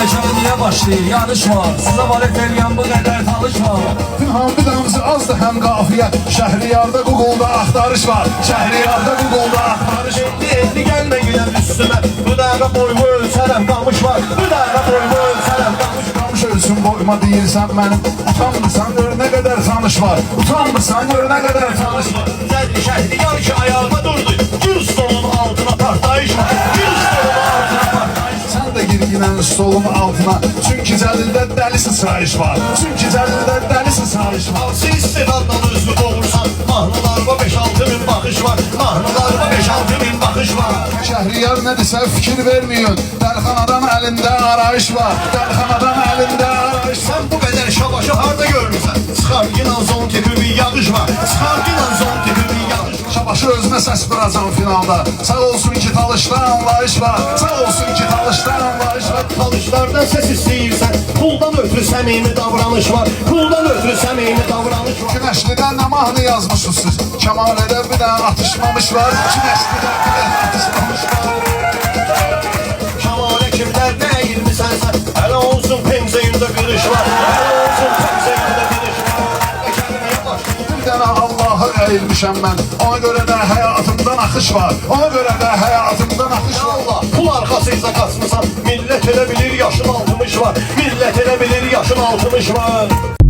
mekaniye başlayır yarış var. Size valet eləyən bu qədər talış var. Hamdi damızı azdı həm qafiyə. Şəhriyarda Google'da axtarış var. Şəhriyarda Google'da axtarış var. Elli gəlmə güdən üstümə. Bu dəqiqə boymu ölsərəm qamış var. Bu dəqiqə boymu ölsərəm qamış var. Qamış ölsün boyuma deyirsən mənim. Utanmırsan gör nə qədər tanış var. Utanmırsan gör nə qədər tanış var. Zərli Şəhriyar ki ayağıma durdu. Gül stolun altına partlayış var. Gül stolun altına partlayış var. Sən də gir ginən stolun altına. Çünki Cəlildə dəli sıçrayış var. Çünki Cəlildə dəli sıçrayış var. Hansı istedaddan özünü doğursan. Mahnılarıma 5-6 min baxış var. Mahnılarıma 5-6 min baxış var. Şəhriyar nə desə fikir vermiyorsun. Dəlxanadan əlində arayış var. Dəlxanadan əlində arayış var. Sən bu qədər şabaşı harda görmüsən? Çıxar inan zon tipi bir yağış var. Çıxar inan zon tipi bir yağış var. Şabaşı özünə səs vuracam finalda. Sağ olsun ki talışda anlayış var. Sağ olsun ki talışda anlayış var. Talışlardan ses istəyirsən. Puldan ötürü səmimi davranış var. Puldan ötürü səmimi davranış var. Güneşli'den ne mahnı yazmışsınız siz? Kemale'de bir de atışmamış var. Güneşli'den bir de atışmamış var. Şamale kimlər dəyilmisən sən? Hələ olsun penzeyində qırış var. Hələ olsun penzeyində qırış var. Kəlməyə başlayın. Bir tane Allah'a eğilmişəm ben. Ona göre de hayatımdan akış var. Ona göre de hayatımdan akış var. Allah pul arxasıysa qaçmısan. Millət elə bilir yaşın 60 var. Millət elə bilir yaşın 60 var.